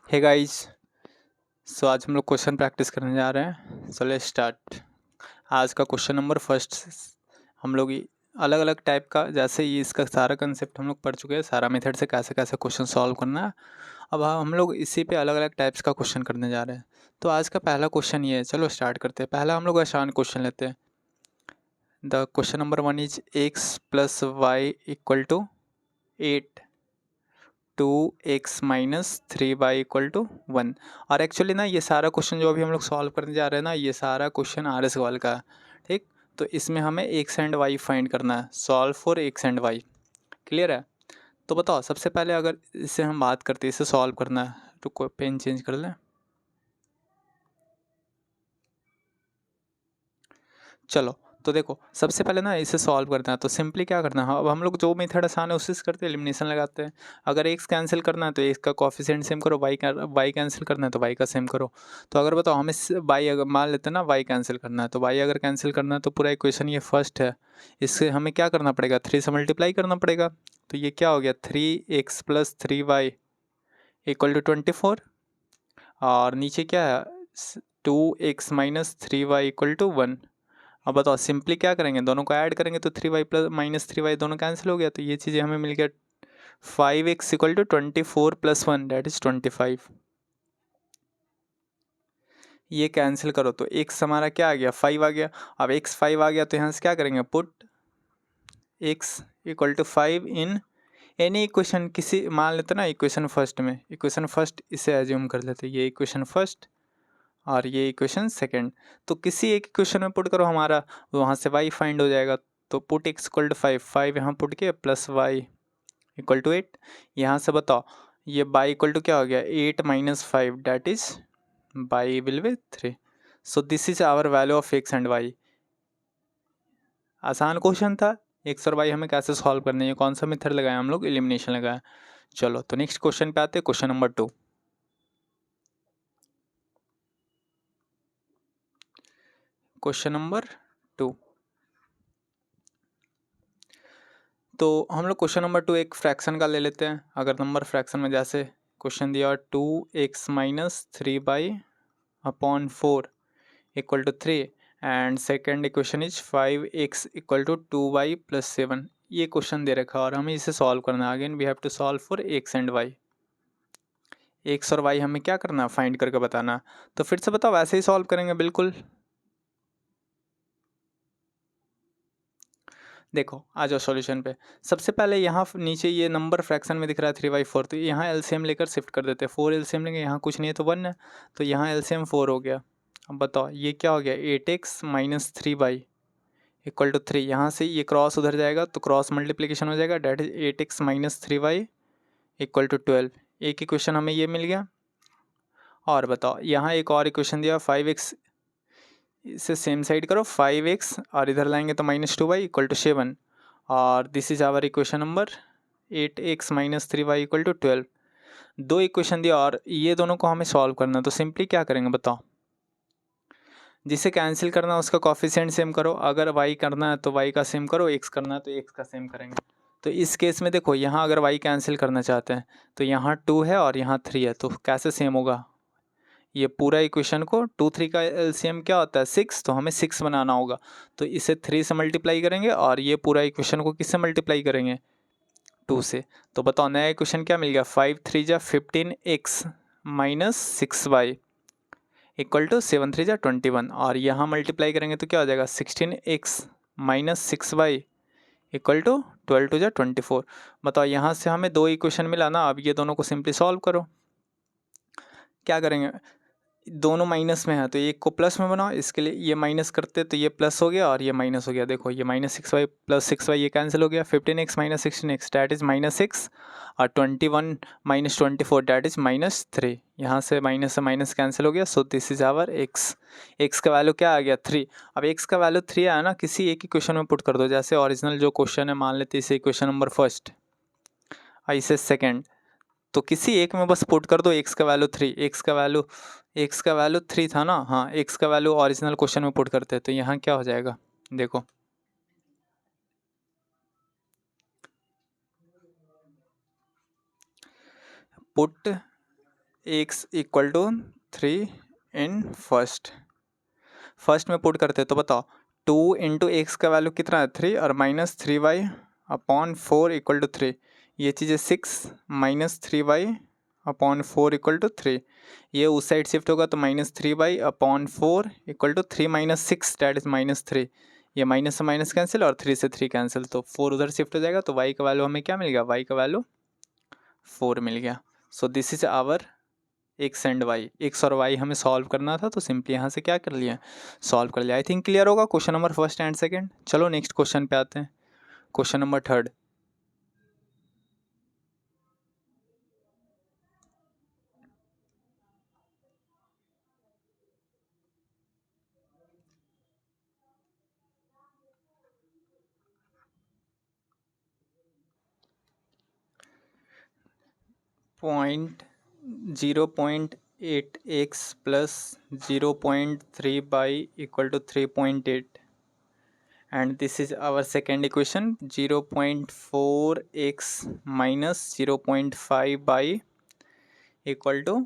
Hey guys. सो आज हम लोग क्वेश्चन प्रैक्टिस करने जा रहे हैं। So let's start. आज का क्वेश्चन नंबर फर्स्ट हम लोग अलग अलग टाइप का, जैसे ये इसका सारा कंसेप्ट हम लोग पढ़ चुके हैं, सारा मेथड से कैसे कैसे क्वेश्चन सॉल्व करना है। अब हम लोग इसी पे अलग अलग टाइप्स का क्वेश्चन करने जा रहे हैं। तो आज का पहला क्वेश्चन ये है, चलो स्टार्ट करते हैं। पहला हम लोग आसान क्वेश्चन लेते हैं। The question number 1 is x plus y equal to 8 2x minus 3y equal to 1। और एक्चुअली ना ये सारा क्वेश्चन जो अभी हम लोग सॉल्व करने जा रहे हैं ना, ये सारा क्वेश्चन आर एस सवाल का है। ठीक, तो इसमें हमें एक्स एंड वाई फाइंड करना है। Solve for x and y. Clear है? तो बताओ, सबसे पहले अगर इससे हम बात करते हैं, इसे सॉल्व करना है, तो पेन चेंज कर लें। चलो, तो देखो सबसे पहले ना इसे सॉल्व करना है। तो सिंपली क्या करना है, अब हम लोग जो मेथड आसान है उससे करते हैं, एलिमिनेशन लगाते हैं। अगर एक्स कैंसिल करना है तो एक्स का कॉफिशिएंट सेम करो, वाई कैंसिल करना है तो वाई का सेम करो। तो अगर बताओ हमें वाई, अगर मान लेते हैं ना वाई कैंसिल करना है, तो वाई अगर कैंसिल करना है तो पूरा इक्वेशन ये फर्स्ट है, इससे हमें क्या करना पड़ेगा, 3 से मल्टीप्लाई करना पड़ेगा। तो ये क्या हो गया, 3x plus 3y equal to 24। और नीचे क्या है, 2x minus 3y equal to 1। अब बताओ सिंपली क्या करेंगे, दोनों को ऐड करेंगे तो 3y प्लस माइनस 3y दोनों कैंसिल हो गया। तो ये चीज़ें हमें मिल गया 5x equal to 24 plus 1 that is 25। ये कैंसिल करो तो x हमारा क्या आ गया, 5 आ गया। अब x 5 आ गया तो यहाँ से क्या करेंगे, put x equal to 5 in any equation, किसी मान लेते ना इक्वेशन फर्स्ट में, इक्वेशन फर्स्ट इसे एज्यूम कर लेते, ये इक्वेशन फर्स्ट और ये इक्वेशन सेकंड। तो किसी एक इक्वेशन में पुट करो हमारा, वहाँ से y फाइंड हो जाएगा। तो पुट x इक्वल टू 5, 5 यहाँ पुट किया प्लस y इक्वल टू 8। यहाँ से बताओ ये y इक्वल टू क्या हो गया, 8 minus 5 that is y will be 3। So this is our value of x and y। आसान क्वेश्चन था। x और y हमें कैसे सॉल्व करने हैं, कौन सा मेथड लगाया हम लोग, एलिमिनेशन लगाया। चलो तो नेक्स्ट क्वेश्चन पे आते हैं, क्वेश्चन नंबर 2। क्वेश्चन नंबर 2, तो हम लोग क्वेश्चन नंबर 2 एक फ्रैक्शन का ले लेते हैं। अगर नंबर फ्रैक्शन में जैसे क्वेश्चन दिया 2x minus 3y upon 4 equal to 3 and second equation is 5x equal to 2y plus 7। ये क्वेश्चन दे रखा है और हमें इसे सॉल्व करना है। Again we have to solve for x and y। x और y हमें क्या करना है, फाइंड करके बताना। तो फिर से बताओ, वैसे ही सॉल्व करेंगे बिल्कुल। देखो आ जाओ सॉल्यूशन पे। सबसे पहले यहाँ नीचे ये नंबर फ्रैक्शन में दिख रहा है 3/4, तो यहाँ एलसीएम लेकर शिफ्ट कर देते हैं। 4 एलसीएम लेंगे, यहाँ कुछ नहीं है तो 1 है, तो यहाँ एलसीएम 4 हो गया। अब बताओ ये क्या हो गया, 8x minus 3y equal to 3। यहाँ से ये क्रॉस उधर जाएगा तो क्रॉस मल्टीप्लिकेशन हो जाएगा, that is 8x minus 3y equal to 12। एक इक्वेशन हमें ये मिल गया। और बताओ यहाँ एक और इक्वेशन दिया 5x, इसे सेम साइड करो 5x और इधर लाएंगे तो -2y इक्वल टू 7। और this is our equation number 8x minus 3y equal to 12। दो इक्वेशन दिया और ये दोनों को हमें सॉल्व करना है। तो सिंपली क्या करेंगे बताओ, जिसे कैंसिल करना है उसका कॉफिशिएंट सेम करो। अगर y करना है तो y का सेम करो, x करना है तो x का सेम करेंगे। तो इस केस में देखो, यहाँ अगर y कैंसिल करना चाहते हैं तो यहाँ 2 है और यहाँ 3 है, तो कैसे सेम होगा, ये पूरा इक्वेशन को 2 3 का एलसीएम क्या होता है 6, तो हमें 6 बनाना होगा। तो इसे 3 से मल्टीप्लाई करेंगे और ये पूरा इक्वेशन को किससे मल्टीप्लाई करेंगे, 2 से। तो बताओ नया इक्वेशन क्या मिल गया, 5 3 जा 15x minus 6y equal to 7 3 जा 21। और यहाँ मल्टीप्लाई करेंगे तो क्या हो जाएगा, 16x minus 6y equal to 12 2 जा 24। बताओ यहाँ से हमें दो इक्वेशन मिला ना। अब ये दोनों को सिंपली सॉल्व करो। क्या करेंगे, दोनों माइनस में है तो एक को प्लस में बनाओ। इसके लिए ये माइनस करते तो ये प्लस हो गया और ये माइनस हो गया। देखो ये -6y प्लस 6y ये कैंसिल हो गया। 15x minus 16x that is -6 और 21 माइनस 24 डैट इज -3। यहाँ से माइनस कैंसिल हो गया। So this is our x। x का वैल्यू क्या आ गया, 3। अब x का वैल्यू 3 आया ना, किसी एक इक्वेशन में पुट कर दो। जैसे ओरिजिनल जो क्वेश्चन है मान लेते इसे इक्वेशन नंबर फर्स्ट, इसे सेकेंड, तो किसी एक में बस पुट कर दो। x का वैल्यू 3, x का वैल्यू 3 था ना, हाँ x का वैल्यू ओरिजिनल क्वेश्चन में पुट करते हैं तो यहाँ क्या हो जाएगा, देखो put x equal to 3 in first में पुट करते तो बताओ 2 इंटू एक्स का वैल्यू कितना है 3 और minus 3y upon 4 equal to 3, ये चीज़ है 6 minus 3y upon 4 equal to 3, ये उस साइड शिफ्ट होगा तो minus 3y upon 4 equal to 3 minus 6 that is minus 3, ये माइनस से माइनस कैंसिल और 3 से 3 कैंसिल, तो 4 उधर शिफ्ट हो जाएगा तो y का वैल्यू हमें क्या मिल गया, y का वैल्यू 4 मिल गया। So this is our x and y, x और वाई हमें सॉल्व करना था तो सिंपली यहाँ से क्या कर लिया, सॉल्व कर लिया। आई थिंक क्लियर होगा question number first and second. चलो नेक्स्ट क्वेश्चन पे आते हैं, question number third. Point 0.8 x plus 0.3 y equal to 3.8 and this is our second equation 0.4 x minus 0.5 by equal to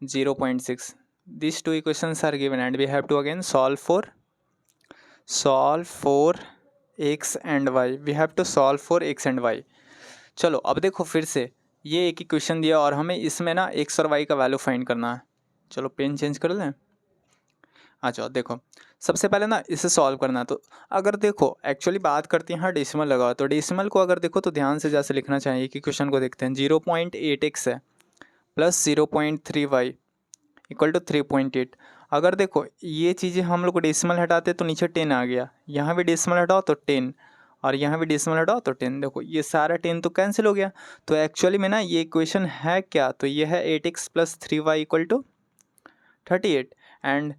0.6. These two equations are given and we have to again solve for x and y. We have to solve for x and y. चलो अब देखो फिर से ये एक equation दिया और हमें इसमें ना x और y का वैल्यू फाइंड करना है। चलो पेन चेंज कर लें। अच्छा देखो सबसे पहले ना इसे सॉल्व करना है, तो अगर देखो एक्चुअली बात करते हैं हाँ डेसिमल लगाओ, तो डेसिमल को अगर देखो तो ध्यान से जैसे लिखना चाहिए कि क्वेश्चन को देखते हैं 0.8x है प्लस 0.3y इक्वल टू 3.8। अगर देखो ये चीज़ें हम लोग डेसिमल हटाते तो नीचे 10 आ गया, यहाँ भी डेसिमल हटाओ तो 10 और यहाँ भी डेसिमल हटाओ तो 10, देखो ये सारा 10 तो कैंसिल हो गया। तो एक्चुअली में ना ये इक्वेशन है क्या, तो ये है 8x plus 3y equal to 38 and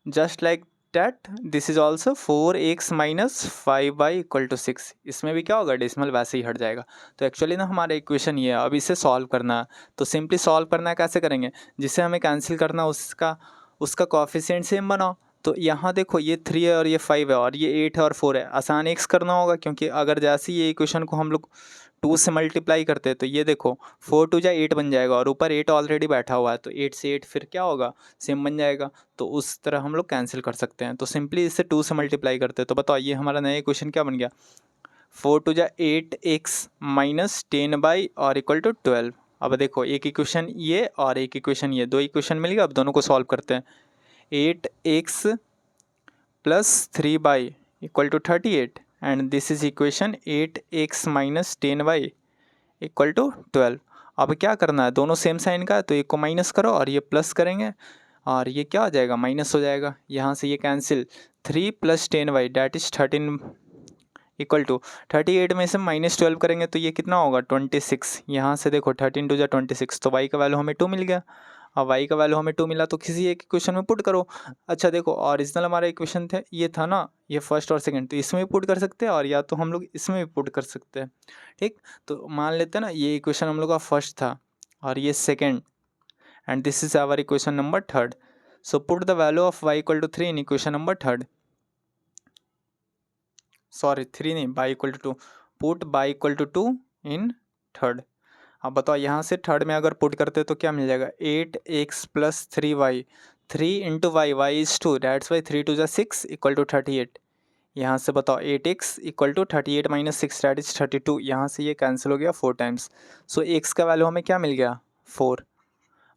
just like that this is also 4x minus 5y equal to 6। इसमें भी क्या होगा डेसिमल वैसे ही हट जाएगा। तो एक्चुअली ना हमारा इक्वेशन ये है, अब इसे सॉल्व करना है। तो सिंपली सॉल्व करना है, कैसे करेंगे, जिसे हमें कैंसिल करना उसका कोएफिशिएंट सेम बनाओ। तो यहाँ देखो ये 3 है और ये 5 है और ये 8 है और 4 है, आसान एक्स करना होगा क्योंकि अगर जैसे ये इक्वेशन को हम लोग 2 से मल्टीप्लाई करते हैं तो ये देखो 4 2 जा 8 बन जाएगा और ऊपर 8 ऑलरेडी बैठा हुआ है तो 8 से 8 फिर क्या होगा सेम बन जाएगा, तो उस तरह हम लोग कैंसिल कर सकते हैं। तो सिंपली इसे 2 से मल्टीप्लाई करते हैं तो बताओ ये हमारा नया इक्वेशन क्या बन गया, 4 2 जा 8x माइनस 10 बाई और इक्वल टू 12। अब देखो एक इक्वेशन ये और एक इक्वेशन ये, दो इक्वेशन मिल गया। अब दोनों को सॉल्व करते हैं, 8x plus 3 y equal to 38 and this is equation 8x minus 10y equal to 12। अब क्या करना है, दोनों सेम साइन का है तो एक को माइनस करो और ये प्लस करेंगे और ये क्या हो जाएगा माइनस हो जाएगा, यहाँ से ये cancel 3 plus 10y that is 13 equal to 38 में से माइनस 12 करेंगे तो ये कितना होगा 26। यहाँ से देखो 13 2 जा 26 तो y का वैल्यू हमें 2 मिल गया। अब y का वैल्यू हमें 2 मिला तो किसी एक इक्वेशन में पुट करो। अच्छा देखो ओरिजिनल हमारा इक्वेशन था ये था ना, ये फर्स्ट और सेकंड, तो इसमें भी पुट कर सकते हैं और या तो हम लोग इसमें भी पुट कर सकते हैं। ठीक, तो मान लेते हैं ना ये इक्वेशन हम लोग का फर्स्ट था और ये second and this is our equation number third. So put the value of y equal to 3 in equation number third, sorry 3 नहीं, y equal to 2, put y equal to 2 in third. अब बताओ यहाँ से third में अगर put करते तो क्या मिल जाएगा, 8x plus 3y, 3 into y, y is 2 that's y 3 2 जा 6 इक्वल टू 38। यहाँ से बताओ 8x equal to 38 minus 6 that is 32, यहाँ से ये कैंसिल हो गया 4 टाइम्स। सो x का वैल्यू हमें क्या मिल गया 4।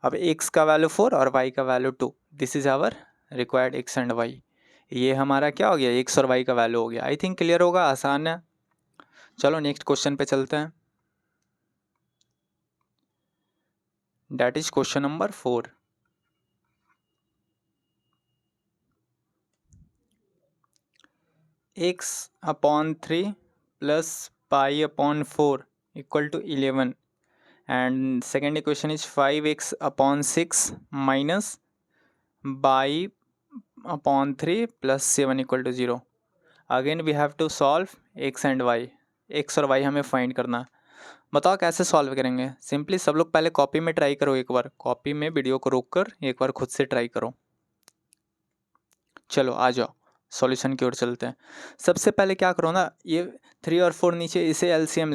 अब x का वैल्यू 4 और y का value 2, this is our required x and y। ये हमारा क्या हो गया x और y का वैल्यू हो गया। आई थिंक क्लियर होगा, आसान है। चलो नेक्स्ट क्वेश्चन पे चलते हैं, that is question number 4। x upon 3 plus y upon 4 equal to 11 and second equation is 5x upon 6 minus y upon 3 plus 7 equal to 0। Again we have to solve x and y, x और y हमें find करना है। बताओ कैसे solve करेंगे, simply सब लोग पहले कॉपी में ट्राई करो, एक बार कॉपी में वीडियो को रोक कर एक बार खुद से ट्राई करो। चलो आ जाओ सॉल्यूशन की ओर चलते हैं। सबसे पहले क्या करो ना, ये 3 और 4 नीचे इसे एलसीएम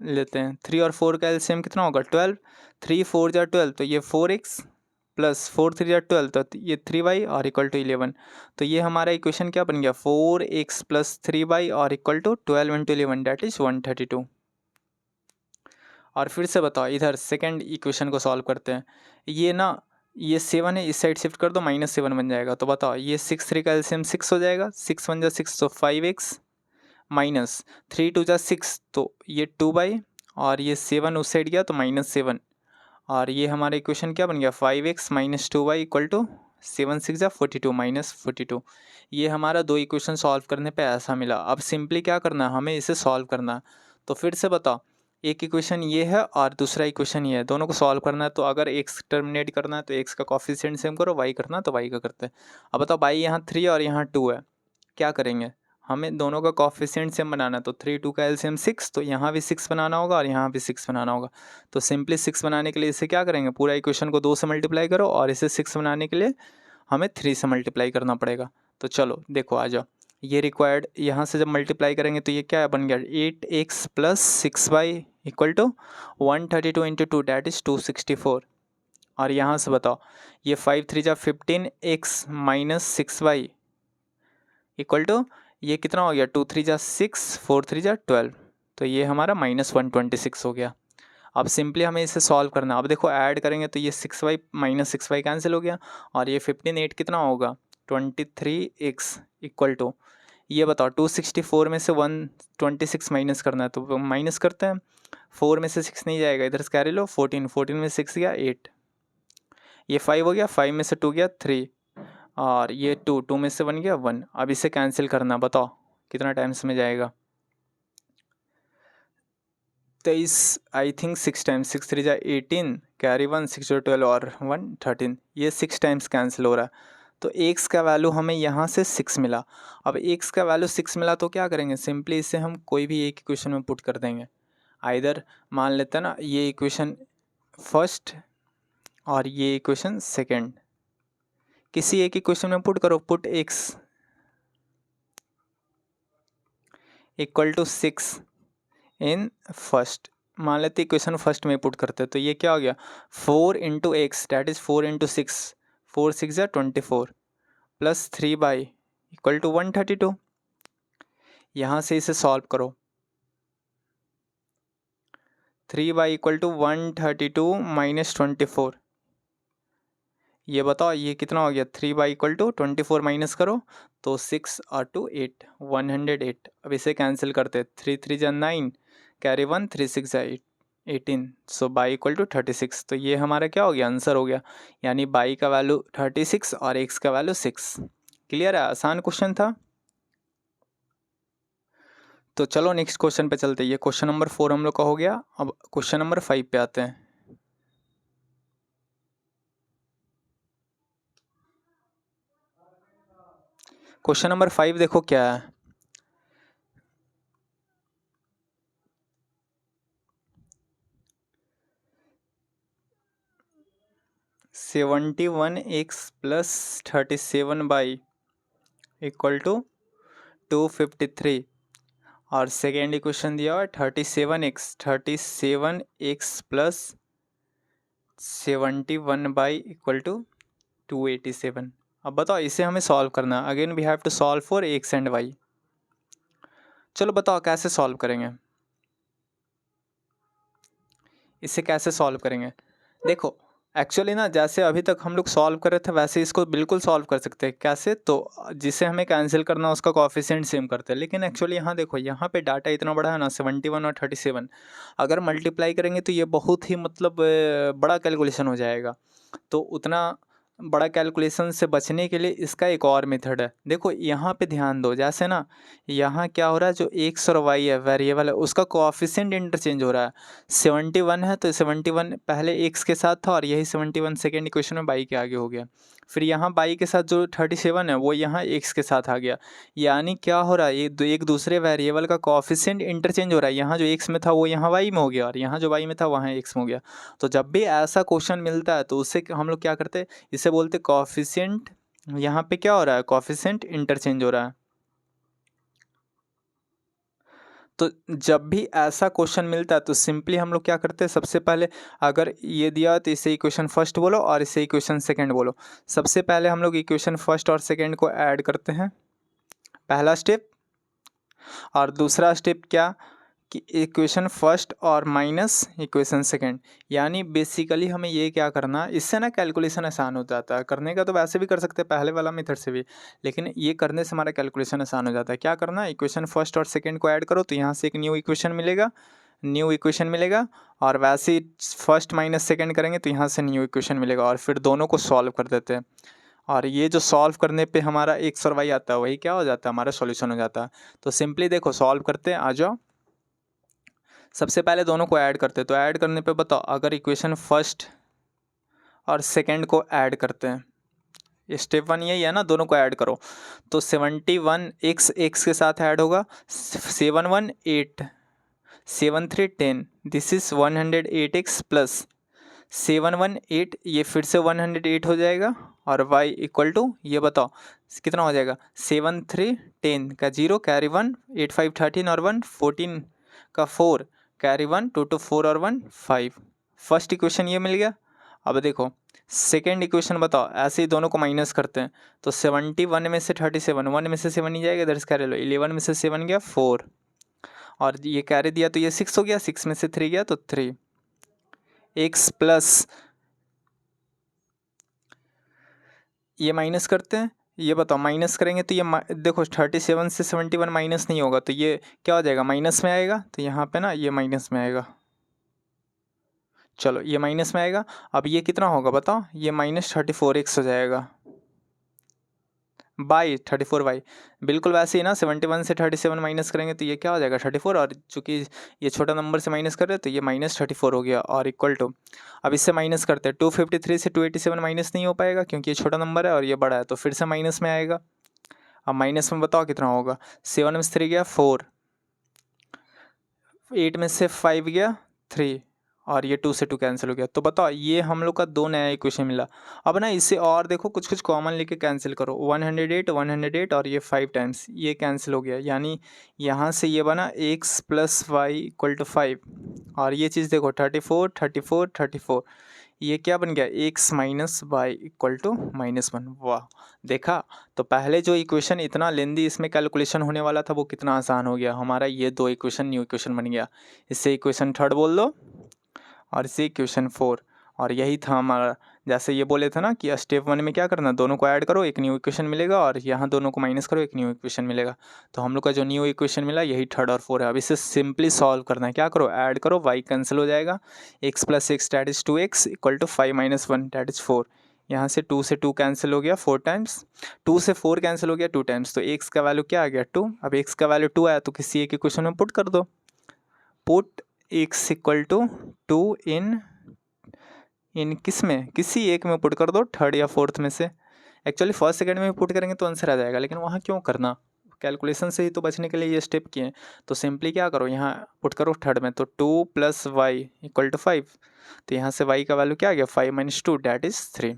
लेते हैं। 3 और 4 का एलसीएम कितना होगा 12, 3 4 जा 12, तो ये 4x प्लस 4 3 जा 12, तो ये 3y और इक्वल टू 11। तो ये हमारा इक्वेशन क्या बन गया 4x प्लस 3y और equal to 12 into 11 that is 132। और फिर से बताओ इधर सेकेंड इक्वेशन को सॉल्व करते हैं। ये ना ये 7 है, इस साइड शिफ्ट कर दो -7 बन जाएगा। तो बताओ ये 6 3 का एलसीएम 6 हो जाएगा, 6 1 जा 6 तो 5x माइनस 3 2 जा 6 तो ये 2y और ये 7 उस साइड गया तो -7 और ये हमारा इक्वेशन क्या बन गया 5x minus 2y equal to 7 6 जा 42 -42। ये हमारा दो इक्वेशन सॉल्व करने पे ऐसा मिला। अब सिंपली क्या करना है हमें इसे सॉल्व करना है। तो फिर से बताओ एक इक्वेशन ये है और दूसरा इक्वेशन ये है, दोनों को सॉल्व करना है। तो अगर एक्स टर्मिनेट करना है तो एक्स का कॉफिशिएंट सेम करो, वाई करना है तो वाई का करते हैं। अब बताओ बाई यहाँ 3 और यहाँ 2 है, क्या करेंगे हमें दोनों का कॉफिशिएंट सेम बनाना है। तो 3 2 का एलसीएम 6, तो यहाँ भी 6 बनाना होगा और यहाँ भी 6 बनाना होगा। तो सिंपली 6 बनाने के लिए इसे क्या करेंगे पूरा इक्वेशन को 2 से मल्टीप्लाई करो और इसे 6 बनाने के लिए हमें 3 से मल्टीप्लाई करना पड़ेगा। तो चलो देखो आ जाओ, ये रिक्वायर्ड यहाँ से जब मल्टीप्लाई करेंगे तो ये क्या बन गया 8x plus 6y equal to 132 into 2 that is 264। और यहाँ से बताओ ये 5 3 जा 15x minus 6y equal to ये कितना हो गया 2 3 जा 6 4 3 जा 12, तो ये हमारा -126 हो गया। अब सिंपली हमें इसे सॉल्व करना। अब देखो ऐड करेंगे तो ये 6y माइनस 6y कैंसिल हो गया और ये 15 8 कितना होगा 23x इक्वल टू ये बताओ 264 में से 126 माइनस करना है तो माइनस करते हैं। 4 में से 6 नहीं जाएगा, इधर से कैरी लो 14, 14 में 6 गया 8, ये 5 हो गया, 5 में से 2 गया 3 और ये 2 2 में से 1 गया 1। अब इसे कैंसिल करना, बताओ कितना टाइम्स में जाएगा 23 आई थिंक 6 टाइम्स, 6 3 जा 18 कैरी 1 6 जो 12 और 1 13, ये 6 टाइम्स कैंसिल हो रहा है। तो x का वैल्यू हमें यहाँ से 6 मिला। अब x का वैल्यू 6 मिला तो क्या करेंगे सिंपली इसे हम कोई भी एक इक्वेशन में पुट कर देंगे। आइदर मान लेते हैं ना ये इक्वेशन फर्स्ट और ये इक्वेशन सेकंड, किसी एक इक्वेशन में पुट करो, put x equal to 6 in first. मान लेते इक्वेशन फर्स्ट में पुट करते तो ये क्या हो गया 4 into x that is 4 into 6, 4 6 या 24 प्लस 3y इक्वल टू 132। यहाँ से इसे सॉल्व करो 3y इक्वल टू 132 माइनस 24, ये बताओ ये कितना हो गया 3y इक्वल टू 24 माइनस करो तो 6 और 2 8 108। अब इसे कैंसिल करते 3 3 जा 9 कैरी 1 3 6 जा 18, सो बाई इक्वल टू 36। तो ये हमारा क्या हो गया आंसर हो गया, यानी बाई का वैल्यू 36 और एक्स का वैल्यू 6। क्लियर है, आसान क्वेश्चन था। तो चलो नेक्स्ट क्वेश्चन पे चलते हैं। ये क्वेश्चन नंबर 4 हम लोग का हो गया। अब क्वेश्चन नंबर 5 पे आते हैं। क्वेश्चन नंबर 5 देखो क्या है, seventy one x plus 37y equal to 253 और सेकेंड इक्वेशन दिया हुआ है 37x plus 71y equal to 287। अब बताओ इसे हमें सॉल्व करना है। Again we have to solve for x and y। चलो बताओ कैसे सॉल्व करेंगे, इसे कैसे सॉल्व करेंगे। देखो एक्चुअली ना जैसे अभी तक हम लोग सॉल्व कर रहे थे वैसे इसको बिल्कुल सॉल्व कर सकते हैं। कैसे, तो जिसे हमें कैंसिल करना उसका कोएफिशिएंट सेम करते हैं। लेकिन एक्चुअली यहाँ देखो यहाँ पे डाटा इतना बड़ा है ना 71 और 37, अगर मल्टीप्लाई करेंगे तो ये बहुत ही मतलब बड़ा कैलकुलेशन हो जाएगा। तो उतना बड़ा कैलकुलेशन से बचने के लिए इसका एक और मेथड है। देखो यहाँ पे ध्यान दो, जैसे ना यहाँ क्या हो रहा है जो एक्स और वाई है वेरिएबल है उसका कोएफिशिएंट इंटरचेंज हो रहा है। 71 है तो 71 पहले एक्स के साथ था और यही 71 सेकेंड इक्वेशन में बाई के आगे हो गया। फिर यहाँ बाई के साथ जो 37 है वो यहाँ एक्स के साथ आ गया। यानी क्या हो रहा है ये एक दूसरे वेरिएबल का कोएफिशिएंट इंटरचेंज हो रहा है। यहाँ जो एक्स में था वो यहाँ वाई में हो गया और यहाँ जो वाई में था वहाँ एक्स में हो गया। तो जब भी ऐसा क्वेश्चन मिलता है तो उससे हम लोग क्या करते हैं, इसे बोलते कोएफिशिएंट, यहाँ पे क्या हो रहा है कोएफिशिएंट इंटरचेंज हो रहा है। तो जब भी ऐसा क्वेश्चन मिलता है तो सिंपली हम लोग क्या करते हैं, सबसे पहले अगर ये दिया तो इसे इक्वेशन फर्स्ट बोलो और इसे इक्वेशन सेकंड बोलो। सबसे पहले हम लोग इक्वेशन फर्स्ट और सेकंड को ऐड करते हैं, पहला स्टेप। और दूसरा स्टेप क्या कि इक्वेशन फर्स्ट और माइनस इक्वेशन सेकंड, यानी बेसिकली हमें ये क्या करना, इससे ना कैलकुलेशन आसान हो जाता है। करने का तो वैसे भी कर सकते हैं पहले वाला मेथड से भी, लेकिन ये करने से हमारा कैलकुलेशन आसान हो जाता है। क्या करना, इक्वेशन फर्स्ट और सेकंड को ऐड करो तो यहाँ से एक न्यू इक्वेशन मिलेगा, और वैसे ही फर्स्ट माइनस सेकंड करेंगे तो यहाँ से न्यू इक्वेशन मिलेगा, और फिर दोनों को सॉल्व कर देते हैं। और ये जो सॉल्व करने पे हमारा एक्स और वाई आता है वही क्या हो जाता है, हमारा सॉल्यूशन हो जाता है। तो सिंपली देखो सॉल्व करते हैं, आ जाओ। सबसे पहले दोनों को ऐड करते हैं, तो ऐड करने पे बताओ, अगर इक्वेशन फर्स्ट और सेकंड को ऐड करते हैं, स्टेप वन यही है ना, दोनों को ऐड करो तो 71 एक्स के साथ ऐड होगा, 7 1 8, 7 3 10, दिस इज 108x प्लस 7 1 8, ये फिर से 108 हो जाएगा। और y इक्वल टू ये बताओ कितना हो जाएगा, 7 3 10 का 0 कैरी 1, 8 5 13 और 1 14 का 4 कैरी 1, 2 2 4 और 1 5। फर्स्ट इक्वेशन ये मिल गया। अब देखो सेकेंड इक्वेशन बताओ, ऐसे ही दोनों को माइनस करते हैं तो 71 में से 37, 1 में से 7 नहीं जाएगा, इधर से कैरी लो, 11 में से 7 गया 4, और ये कैरी दिया तो ये 6 हो गया, 6 में से 3 गया तो 3 एक्स प्लस, ये माइनस करते हैं। ये बताओ माइनस करेंगे तो ये देखो 37 से 71 माइनस नहीं होगा तो ये क्या हो जाएगा, माइनस में आएगा। तो यहाँ पे ना ये माइनस में आएगा, चलो ये माइनस में आएगा। अब ये कितना होगा बताओ, ये -34x हो जाएगा बाई 34y। बिल्कुल वैसे ही ना 71 से 37 माइनस करेंगे तो ये क्या हो जाएगा 34, और चूंकि ये छोटा नंबर से माइनस कर रहे हैं तो ये -34 हो गया, और इक्वल टू, अब इससे माइनस करते हैं 253 से 287 माइनस नहीं हो पाएगा क्योंकि ये छोटा नंबर है और ये बड़ा है, तो फिर से माइनस में आएगा। अब माइनस में बताओ कितना होगा, 7 में से 3 गया 4, 8 में से 5 गया 3, और ये 2 से 2 कैंसिल हो गया। तो बताओ ये हम लोग का दो नया इक्वेशन मिला। अब ना इससे और देखो कुछ कुछ कॉमन लेके कैंसिल करो, 108 और ये 5 टाइम्स ये कैंसिल हो गया, यानी यहाँ से ये बना x plus y equal to 5, और ये चीज़ देखो 34 ये क्या बन गया, x minus y equal to -1। वाह, देखा। तो पहले जो इक्वेशन इतना लेंदी इसमें कैलकुलेशन होने वाला था वो कितना आसान हो गया हमारा, ये दो इक्वेशन न्यू इक्वेशन बन गया। इससे इक्वेशन थर्ड बोल दो और इसे इक्वेशन 4, और यही था हमारा। जैसे ये बोले थे ना कि स्टेप 1 में क्या करना, दोनों को ऐड करो एक न्यू इक्वेशन मिलेगा, और यहाँ दोनों को माइनस करो एक न्यू इक्वेशन मिलेगा। तो हम लोग का जो न्यू इक्वेशन मिला यही थर्ड और 4 है। अब इसे सिंपली सॉल्व करना है, क्या करो, ऐड करो, y कैंसिल हो जाएगा, x plus x that is 2x equal to 5 - 1 that is 4। यहाँ से 2 से 2 कैंसिल हो गया 4 टाइम्स, 2 से 4 कैंसिल हो गया 2 टाइम्स, तो x का वैल्यू क्या आ गया 2। अब x का वैल्यू 2 आया तो किसी एक इक्वेशन में पुट कर दो, पुट x इक्वल टू 2 इन किस में, किसी एक में पुट कर दो, थर्ड या फोर्थ में से। एक्चुअली फर्स्ट सेकंड में भी पुट करेंगे तो आंसर आ जाएगा, लेकिन वहाँ क्यों करना, कैलकुलेशन से ही तो बचने के लिए ये स्टेप किए हैं। तो सिंपली क्या करो, यहाँ पुट करो थर्ड में, तो 2 + y इक्वल टू 5, तो यहाँ से y का वैल्यू क्या आ गया 5 - 2 डैट इज 3।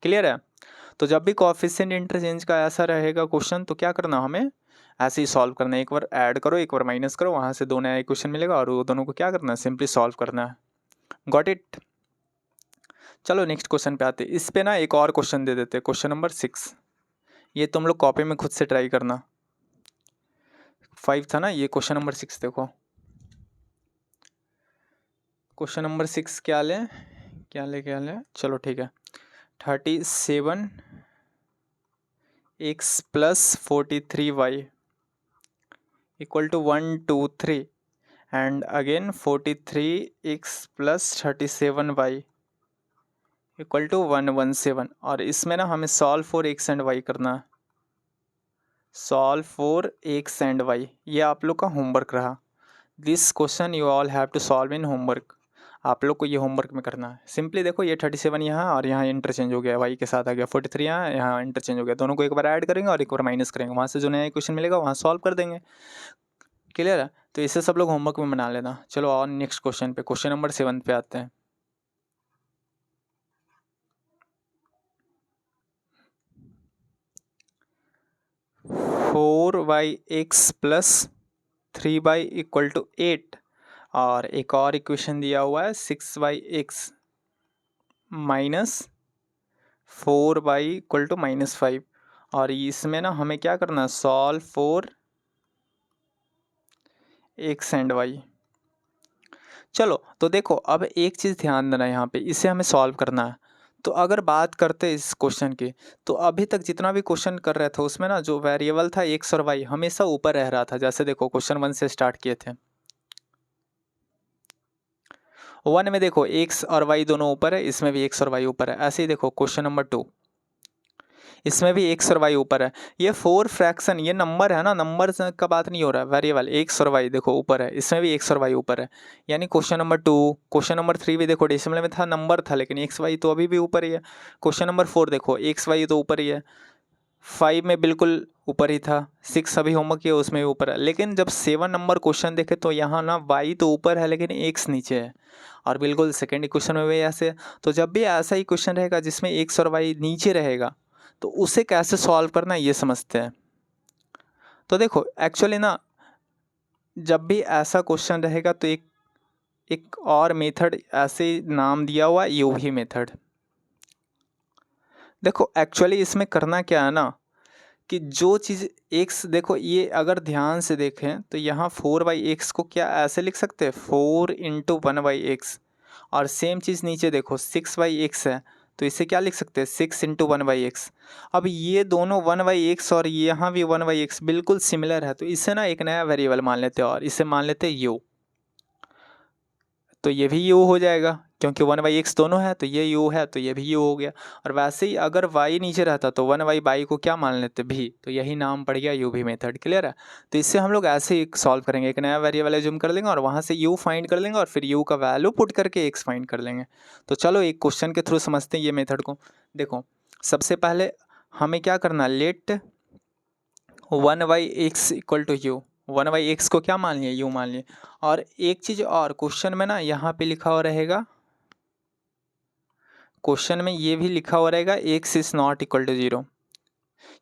क्लियर है। तो जब भी कोएफिशिएंट इंटरचेंज का ऐसा रहेगा क्वेश्चन तो क्या करना, हमें ऐसे ही सॉल्व करना है, एक बार ऐड करो एक बार माइनस करो, वहाँ से दो नया इक्वेशन मिलेगा और वो दोनों को क्या करना है, सिंपली सॉल्व करना है। Got it. चलो नेक्स्ट क्वेश्चन पे आते हैं। इस पे ना एक और क्वेश्चन दे देते हैं, क्वेश्चन नंबर 6। ये तुम लोग कॉपी में खुद से ट्राई करना। 5 था ना, ये क्वेश्चन नंबर 6 देखो। क्वेश्चन नंबर 6 क्या लें, चलो ठीक है। 37 x plus 43 y equal to 1 2 3 and again 43 x plus 37 y equal to 117, और इसमें ना हमें solve for x and y करना है, solve for x and y. ये आप लोग का होमवर्क रहा। This question you all have to solve in homework. आप लोग को ये होमवर्क में करना है। सिंपली देखो ये 37 यहाँ और यहाँ इंटरचेंज हो गया, वाई के साथ आ गया, 43 यहाँ इंटरचेंज हो गया, दोनों को एक बार ऐड करेंगे और एक बार माइनस करेंगे, वहाँ से जो नया क्वेश्चन मिलेगा वहाँ सॉल्व कर देंगे। क्लियर है। तो इसे सब लोग होमवर्क में बना लेना। चलो और नेक्स्ट क्वेश्चन पे, क्वेश्चन नंबर 7 पे आते हैं। फोर वाई एक्स प्लस 3/8 और एक और इक्वेशन दिया हुआ है 6/x माइनस 4/=-5 और इसमें ना हमें क्या करना है, solve for x and y। चलो तो देखो अब एक चीज़ ध्यान देना यहाँ पे, इसे हमें सॉल्व करना है। तो अगर बात करते हैं इस क्वेश्चन की, तो अभी तक जितना भी क्वेश्चन कर रहे थे उसमें ना जो वेरिएबल था x और y हमेशा ऊपर रह रहा था। जैसे देखो क्वेश्चन 1 से स्टार्ट किए थे, 1 में देखो x और y दोनों ऊपर है, इसमें भी x और y ऊपर है। ऐसे ही देखो क्वेश्चन नंबर 2, इसमें भी x और y ऊपर है। ये 4 फ्रैक्शन, ये नंबर है ना, नंबर का बात नहीं हो रहा है, वेरिएबल x और y देखो ऊपर है, इसमें भी x और y ऊपर है। यानी क्वेश्चन नंबर 2, क्वेश्चन नंबर 3 भी देखो डेसिमल में था, नंबर था, लेकिन x y तो अभी भी ऊपर ही है। क्वेश्चन नंबर 4 देखो x y तो ऊपर ही है, 5 में बिल्कुल ऊपर ही था, 6 अभी होमवर्क किया उसमें भी ऊपर है। लेकिन जब 7 नंबर क्वेश्चन देखे तो यहाँ ना y तो ऊपर है लेकिन x नीचे है, और बिल्कुल सेकेंड इक्वेशन में भी ऐसे। तो जब भी ऐसा ही क्वेश्चन रहेगा जिसमें x और y नीचे रहेगा तो उसे कैसे सॉल्व करना है ये समझते हैं। तो देखो एक्चुअली ना जब भी ऐसा क्वेश्चन रहेगा तो एक और मेथड ऐसे नाम दिया हुआ है, यूवी मेथड। देखो एक्चुअली इसमें करना क्या है ना कि जो चीज़ x, देखो ये अगर ध्यान से देखें तो यहाँ 4/x को क्या ऐसे लिख सकते हैं, 4 × 1/x, और सेम चीज़ नीचे देखो 6/x है तो इसे क्या लिख सकते हैं, 6 × 1/x। अब ये दोनों 1/x और यहाँ भी 1/x बिल्कुल सिमिलर है, तो इसे ना एक नया वेरिएबल मान लेते हैं और इसे मान लेते हैं u। तो ये भी u हो जाएगा क्योंकि 1/x दोनों है, तो ये u है तो ये भी u हो गया। और वैसे ही अगर y नीचे रहता तो 1/y को क्या मान लेते, भी, तो यही नाम पड़ गया u भी मेथड। क्लियर है। तो इससे हम लोग ऐसे ही सॉल्व करेंगे, एक नया वेरिएबल एज्यूम कर लेंगे और वहाँ से u फाइंड कर लेंगे और फिर u का वैल्यू पुट करके x फाइंड कर लेंगे। तो चलो एक क्वेश्चन के थ्रू समझते हैं ये मेथड को। देखो सबसे पहले हमें क्या करना, लेट 1/x = u, 1/x को क्या मान लिए, u मान लिए। और एक चीज़ और क्वेश्चन में ना यहाँ पे लिखा हुआ रहेगा, क्वेश्चन में ये भी लिखा हुआ रहेगा x is not equal to 0,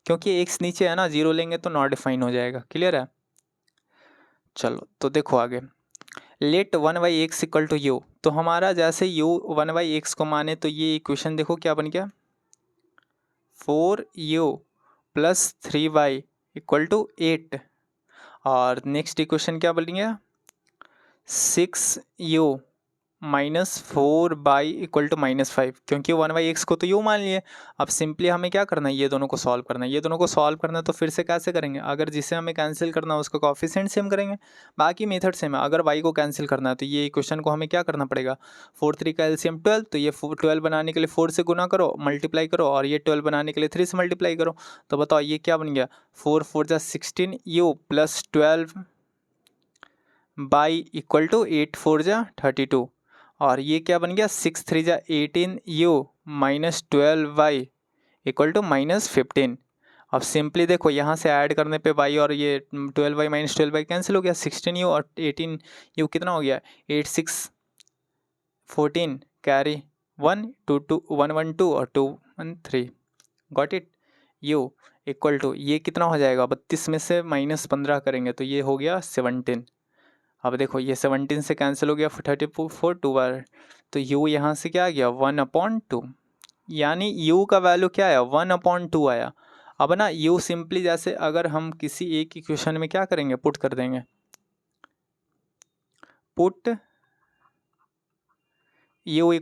क्योंकि x नीचे है ना, 0 लेंगे तो नॉट डिफाइन हो जाएगा। क्लियर है। चलो तो देखो आगे, लेट 1/x = u, तो हमारा जैसे u 1/x को माने तो ये इक्वेशन देखो क्या बन गया, 4u + 3y = 8, और नेक्स्ट इक्वेशन क्या बन गया, 6u - 4y = -5, क्योंकि 1/x को तो u मान लिए। अब सिंपली हमें क्या करना है, ये दोनों को सॉल्व करना है। ये दोनों को सॉल्व करना है तो फिर से कैसे करेंगे, अगर जिसे हमें कैंसिल करना है उसका कोएफिशिएंट सेम करेंगे, बाकी मेथड सेम है। अगर y को कैंसिल करना है तो ये इक्वेशन को हमें क्या करना पड़ेगा, 4 3 का एलसीएम 12, तो ये 12 बनाने के लिए 4 से गुना करो, मल्टीप्लाई करो, और ये 12 बनाने के लिए 3 से मल्टीप्लाई करो। तो बताओ ये क्या बन गया, 4 4 जा 16u + 12y = 8 4 जा 32, और ये क्या बन गया, 6 3 जा 18u - 12y = -15। अब सिंपली देखो यहाँ से ऐड करने पे y और ये 12y - 12y कैंसिल हो गया, 16u और 18u कितना हो गया, 8 6 14 कैरी 1 2 2 1 1 2 और 2 1 3, गॉट इट। u = ये कितना हो जाएगा, 32 में से -15 करेंगे तो ये हो गया 17। अब देखो ये 17 से कैंसिल हो गया, 34 2 बार, तो u यहाँ से क्या आ गया, 1/2, यानी u का वैल्यू क्या आया, 1/2 आया। अब ना u सिंपली जैसे अगर हम किसी एक इक्वेशन में क्या करेंगे, पुट कर देंगे, पुट u =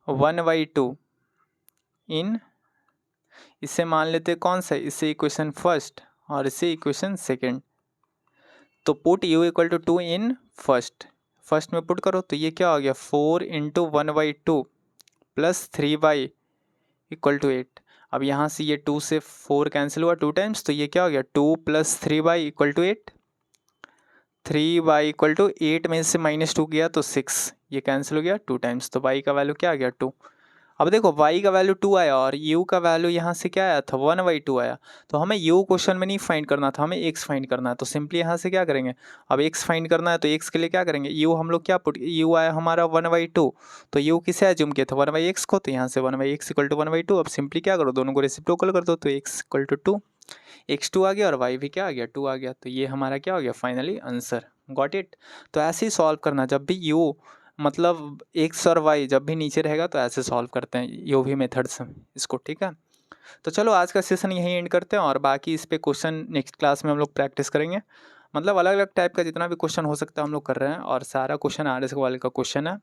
1/2 इन, इसे मान लेते कौन सा, इसे इक्वेशन फर्स्ट और इसे इक्वेशन सेकंड। तो पुट u = 2 इन फर्स्ट में पुट करो तो ये क्या हो गया, 4 × 1/2 + 3y = 8। अब यहाँ से ये 2 से 4 कैंसिल हुआ 2 टाइम्स, तो ये क्या हो गया, 2 + 3y = 8, 3y = 8 में से -2 गया तो 6, ये कैंसिल हो गया 2 टाइम्स, तो y का वैल्यू क्या आ गया, 2। अब देखो y का वैल्यू 2 आया और u का वैल्यू यहाँ से क्या आया था 1/2 आया। तो हमें u क्वेश्चन में नहीं फाइंड करना था, हमें x फाइंड करना है। तो सिंपली यहाँ से क्या करेंगे, अब x फाइंड करना है तो x के लिए क्या करेंगे, u हम लोग क्या पुट, u आया हमारा 1/2, तो u किसे एज्यूम किया था 1/x को, तो यहाँ से 1/x इक्वल टू 1/2। अब सिंपली क्या करो, दोनों को रेसिप्रोकल कर दो, तो x इक्वल टू 2, x2 आ गया और y भी क्या आ गया 2 आ गया। तो ये हमारा क्या हो गया फाइनली आंसर। Got it. तो ऐसे ही सॉल्व करना, जब भी u मतलब x और y जब भी नीचे रहेगा तो ऐसे सॉल्व करते हैं यो भी मेथड से इसको, ठीक है। तो चलो आज का सेशन यहीं एंड करते हैं और बाकी इस पे क्वेश्चन नेक्स्ट क्लास में हम लोग प्रैक्टिस करेंगे। मतलब अलग अलग टाइप का जितना भी क्वेश्चन हो सकता है हम लोग कर रहे हैं और सारा क्वेश्चन RS वाले का क्वेश्चन है,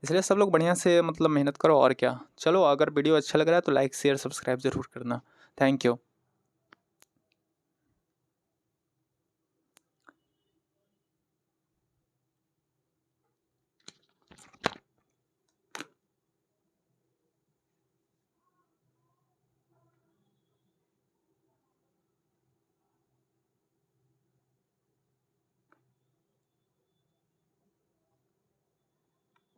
इसलिए सब लोग बढ़िया से मतलब मेहनत करो और क्या। चलो अगर वीडियो अच्छा लग रहा है तो लाइक शेयर सब्सक्राइब ज़रूर करना। Thank you.